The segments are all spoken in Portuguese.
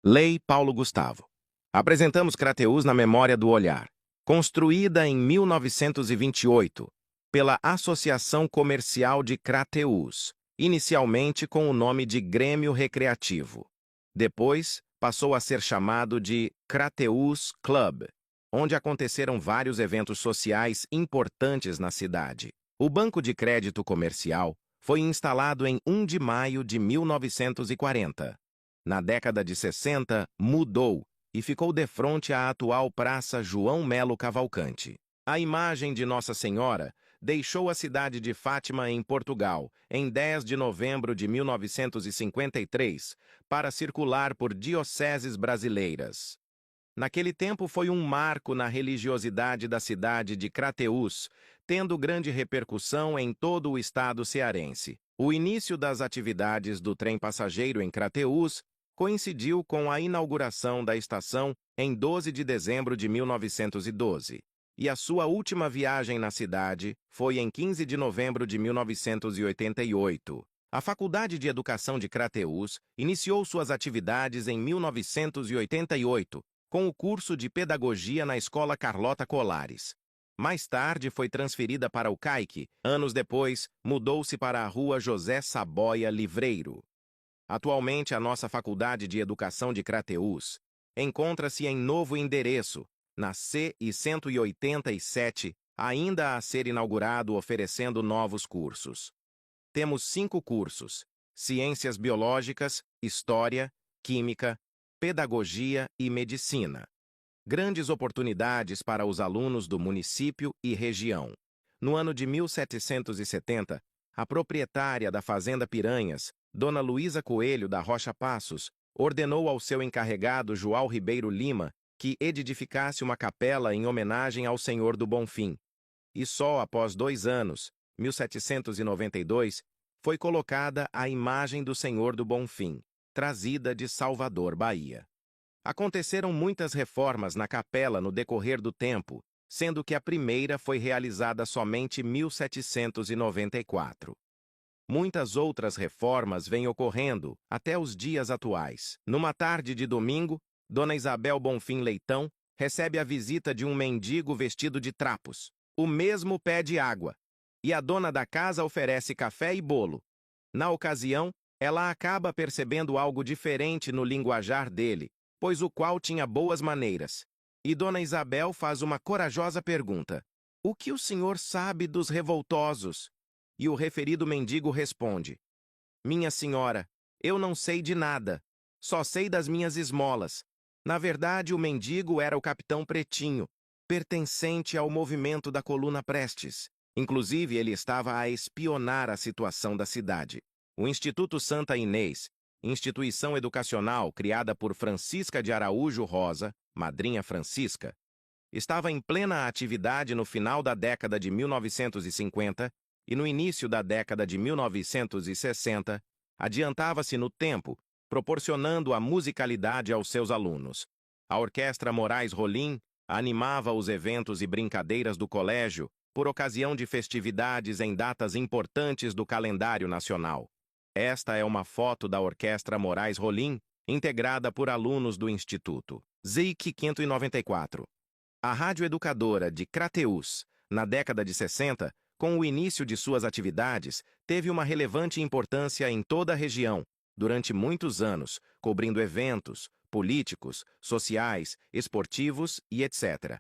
Lei Paulo Gustavo. Apresentamos Crateús na memória do olhar. Construída em 1928 pela Associação Comercial de Crateús, inicialmente com o nome de Grêmio Recreativo. Depois, passou a ser chamado de Crateús Club, onde aconteceram vários eventos sociais importantes na cidade. O Banco de Crédito Comercial foi instalado em 1 de maio de 1940. Na década de 60, mudou e ficou defronte à atual Praça João Melo Cavalcante. A imagem de Nossa Senhora deixou a cidade de Fátima, em Portugal, em 10 de novembro de 1953, para circular por dioceses brasileiras. Naquele tempo foi um marco na religiosidade da cidade de Crateús, tendo grande repercussão em todo o estado cearense. O início das atividades do trem passageiro em Crateús coincidiu com a inauguração da estação em 12 de dezembro de 1912, e a sua última viagem na cidade foi em 15 de novembro de 1988. A Faculdade de Educação de Crateús iniciou suas atividades em 1988, com o curso de Pedagogia na Escola Carlota Colares. Mais tarde foi transferida para o CAIC. Anos depois, mudou-se para a Rua José Saboia Livreiro. Atualmente, a nossa Faculdade de Educação de Crateús encontra-se em novo endereço, na CI 187, ainda a ser inaugurado, oferecendo novos cursos. Temos 5 cursos: Ciências Biológicas, História, Química, Pedagogia e Medicina. Grandes oportunidades para os alunos do município e região. No ano de 1770, a proprietária da Fazenda Piranhas, Dona Luísa Coelho da Rocha Passos, ordenou ao seu encarregado João Ribeiro Lima que edificasse uma capela em homenagem ao Senhor do Bonfim. E só após 2 anos, 1792, foi colocada a imagem do Senhor do Bonfim, trazida de Salvador, Bahia. Aconteceram muitas reformas na capela no decorrer do tempo, sendo que a primeira foi realizada somente em 1794. Muitas outras reformas vêm ocorrendo até os dias atuais. Numa tarde de domingo, Dona Isabel Bonfim Leitão recebe a visita de um mendigo vestido de trapos. O mesmo pede água, e a dona da casa oferece café e bolo. Na ocasião, ela acaba percebendo algo diferente no linguajar dele, pois o qual tinha boas maneiras. E Dona Isabel faz uma corajosa pergunta: "O que o senhor sabe dos revoltosos?" E o referido mendigo responde: "Minha senhora, eu não sei de nada, só sei das minhas esmolas." Na verdade, o mendigo era o Capitão Pretinho, pertencente ao movimento da Coluna Prestes. Inclusive, ele estava a espionar a situação da cidade. O Instituto Santa Inês, instituição educacional criada por Francisca de Araújo Rosa, Madrinha Francisca, estava em plena atividade no final da década de 1950 e no início da década de 1960, adiantava-se no tempo, proporcionando a musicalidade aos seus alunos. A Orquestra Moraes Rolim animava os eventos e brincadeiras do colégio por ocasião de festividades em datas importantes do calendário nacional. Esta é uma foto da Orquestra Moraes Rolim, integrada por alunos do Instituto. ZIC 594. A Rádio Educadora de Crateús, na década de 60, com o início de suas atividades, teve uma relevante importância em toda a região, durante muitos anos, cobrindo eventos políticos, sociais, esportivos e etc.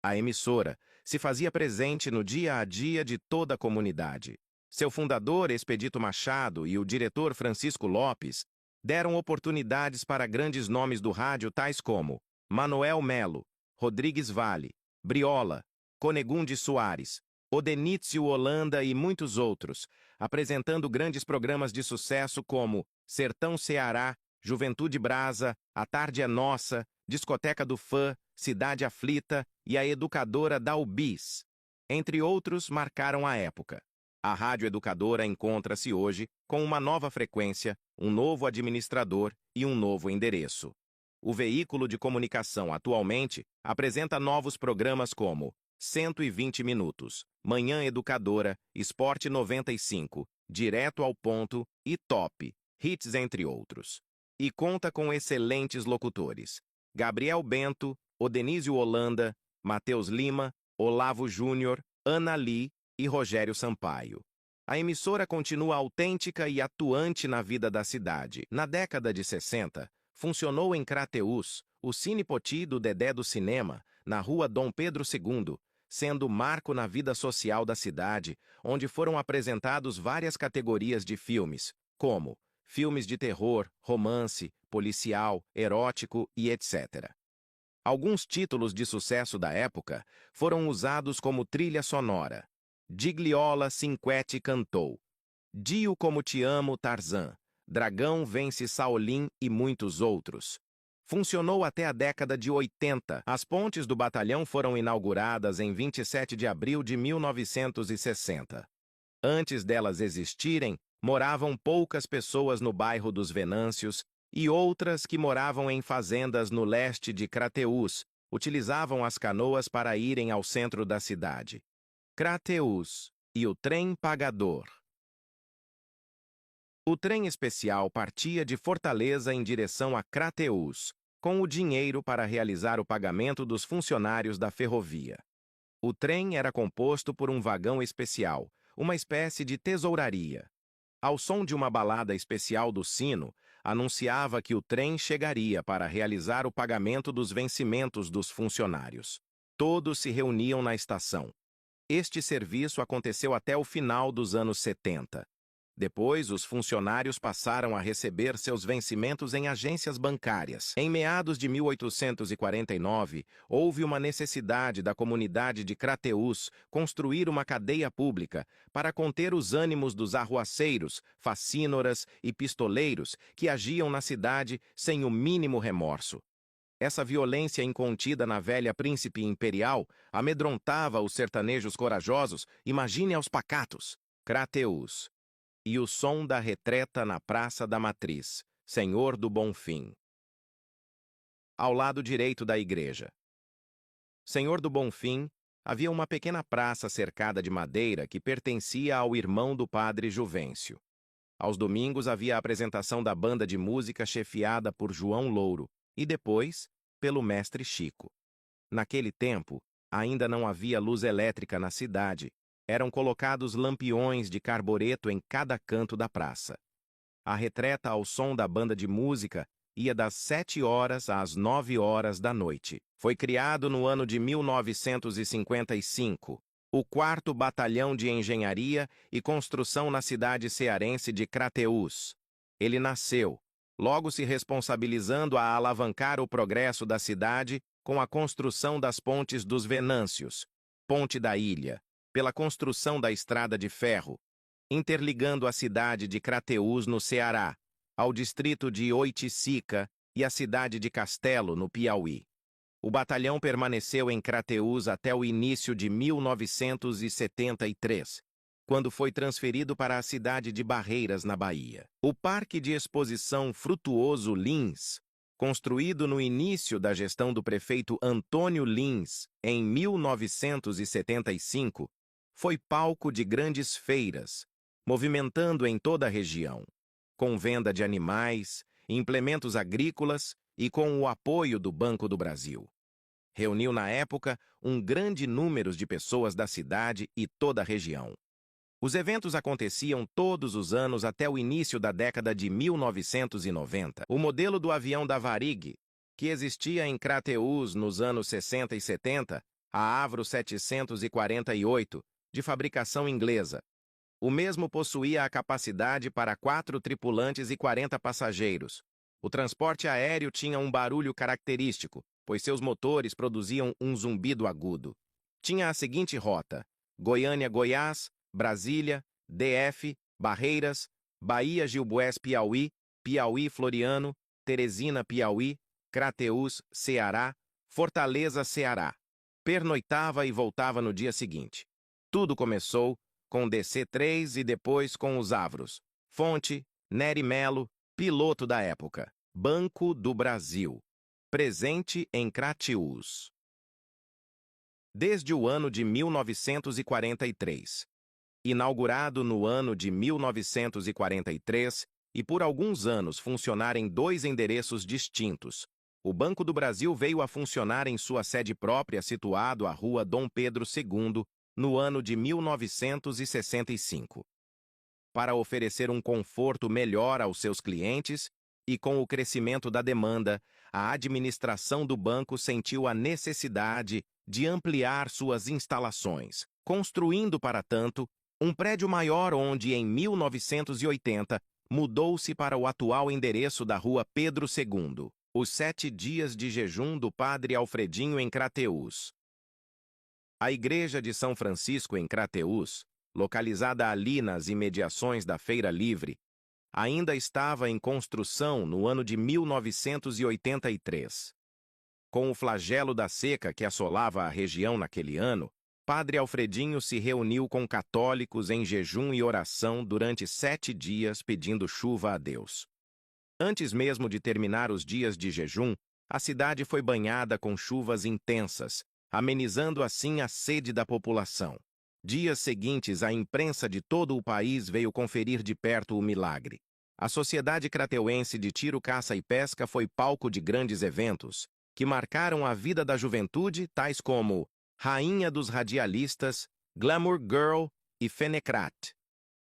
A emissora se fazia presente no dia a dia de toda a comunidade. Seu fundador, Expedito Machado, e o diretor Francisco Lopes deram oportunidades para grandes nomes do rádio tais como Manuel Melo, Rodrigues Vale, Briola, Conegunde Soares, Odenício Holanda e muitos outros, apresentando grandes programas de sucesso como Sertão Ceará, Juventude Brasa, A Tarde é Nossa, Discoteca do Fã, Cidade Aflita e a Educadora da UBIS. Entre outros, marcaram a época. A Rádio Educadora encontra-se hoje com uma nova frequência, um novo administrador e um novo endereço. O veículo de comunicação atualmente apresenta novos programas como 120 Minutos, Manhã Educadora, Esporte 95, Direto ao Ponto e Top, Hits, entre outros. e conta com excelentes locutores: Gabriel Bento, Odenísio Holanda, Matheus Lima, Olavo Júnior, Ana Lee e Rogério Sampaio. A emissora continua autêntica e atuante na vida da cidade. Na década de 60, funcionou em Crateús o Cine Poti do Dedé do Cinema, na rua Dom Pedro II, sendo marco na vida social da cidade, onde foram apresentados várias categorias de filmes, como filmes de terror, romance, policial, erótico e etc. Alguns títulos de sucesso da época foram usados como trilha sonora. Gigliola Cinquetti cantou Dio Como Te Amo, Tarzan, Dragão Vence Shaolin e muitos outros. Funcionou até a década de 80. As pontes do batalhão foram inauguradas em 27 de abril de 1960. Antes delas existirem, moravam poucas pessoas no bairro dos Venâncios e outras que moravam em fazendas no leste de Crateús utilizavam as canoas para irem ao centro da cidade. Crateús e o trem pagador. O trem especial partia de Fortaleza em direção a Crateús, com o dinheiro para realizar o pagamento dos funcionários da ferrovia. O trem era composto por um vagão especial, uma espécie de tesouraria. Ao som de uma balada especial do sino, anunciava que o trem chegaria para realizar o pagamento dos vencimentos dos funcionários. Todos se reuniam na estação. Este serviço aconteceu até o final dos anos 70. Depois, os funcionários passaram a receber seus vencimentos em agências bancárias. Em meados de 1849, houve uma necessidade da comunidade de Crateús construir uma cadeia pública para conter os ânimos dos arruaceiros, facínoras e pistoleiros que agiam na cidade sem o mínimo remorso. Essa violência incontida na velha príncipe imperial amedrontava os sertanejos corajosos, imagine aos pacatos. Crateús. E o som da retreta na Praça da Matriz, Senhor do Bonfim. Ao lado direito da igreja. Senhor do Bonfim, havia uma pequena praça cercada de madeira que pertencia ao irmão do padre Juvencio. Aos domingos havia a apresentação da banda de música chefiada por João Louro e depois pelo mestre Chico. Naquele tempo, ainda não havia luz elétrica na cidade. Eram colocados lampiões de carbureto em cada canto da praça. A retreta ao som da banda de música ia das 7 horas às 9 horas da noite. Foi criado no ano de 1955, o 4º Batalhão de Engenharia e Construção na cidade cearense de Crateús. Ele nasceu, logo se responsabilizando a alavancar o progresso da cidade com a construção das pontes dos Venâncios, Ponte da Ilha, pela construção da estrada de ferro, interligando a cidade de Crateús, no Ceará, ao distrito de Oiticica e a cidade de Castelo, no Piauí. O batalhão permaneceu em Crateús até o início de 1973, quando foi transferido para a cidade de Barreiras, na Bahia. O Parque de Exposição Frutuoso Lins, construído no início da gestão do prefeito Antônio Lins, em 1975, foi palco de grandes feiras, movimentando em toda a região, com venda de animais, implementos agrícolas e com o apoio do Banco do Brasil. Reuniu na época um grande número de pessoas da cidade e toda a região. Os eventos aconteciam todos os anos até o início da década de 1990. O modelo do avião da Varig, que existia em Crateús nos anos 60 e 70, a Avro 748, de fabricação inglesa. O mesmo possuía a capacidade para 4 tripulantes e 40 passageiros. O transporte aéreo tinha um barulho característico, pois seus motores produziam um zumbido agudo. Tinha a seguinte rota: Goiânia-Goiás, Brasília, DF, Barreiras, Bahia-Gilboés-Piauí, Piauí-Floriano, Teresina-Piauí, Crateús, Ceará, Fortaleza-Ceará. Pernoitava e voltava no dia seguinte. Tudo começou com DC-3 e depois com os Avros. Fonte: Nery Mello, piloto da época. Banco do Brasil. Presente em Crateús. Desde o ano de 1943. Inaugurado no ano de 1943 e por alguns anos funcionar em 2 endereços distintos. O Banco do Brasil veio a funcionar em sua sede própria, situado à Rua Dom Pedro II, no ano de 1965. Para oferecer um conforto melhor aos seus clientes, e com o crescimento da demanda, a administração do banco sentiu a necessidade de ampliar suas instalações, construindo, para tanto, um prédio maior onde, em 1980, mudou-se para o atual endereço da Rua Pedro II, os 7 dias de jejum do Padre Alfredinho em Crateús. A Igreja de São Francisco em Crateús, localizada ali nas imediações da Feira Livre, ainda estava em construção no ano de 1983. Com o flagelo da seca que assolava a região naquele ano, Padre Alfredinho se reuniu com católicos em jejum e oração durante 7 dias pedindo chuva a Deus. Antes mesmo de terminar os dias de jejum, a cidade foi banhada com chuvas intensas, amenizando assim a sede da população. Dias seguintes, a imprensa de todo o país veio conferir de perto o milagre. A Sociedade Crateuense de Tiro, Caça e Pesca foi palco de grandes eventos, que marcaram a vida da juventude, tais como Rainha dos Radialistas, Glamour Girl e Fenecrat,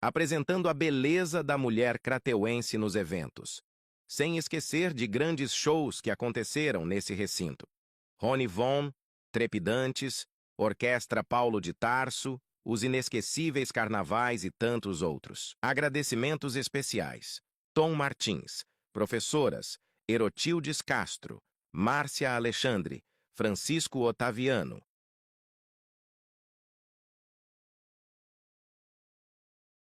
apresentando a beleza da mulher crateuense nos eventos. Sem esquecer de grandes shows que aconteceram nesse recinto. Rony Von, Trepidantes, Orquestra Paulo de Tarso, os inesquecíveis carnavais e tantos outros. Agradecimentos especiais. Tom Martins, professoras, Erotildes Castro, Márcia Alexandre, Francisco Otaviano,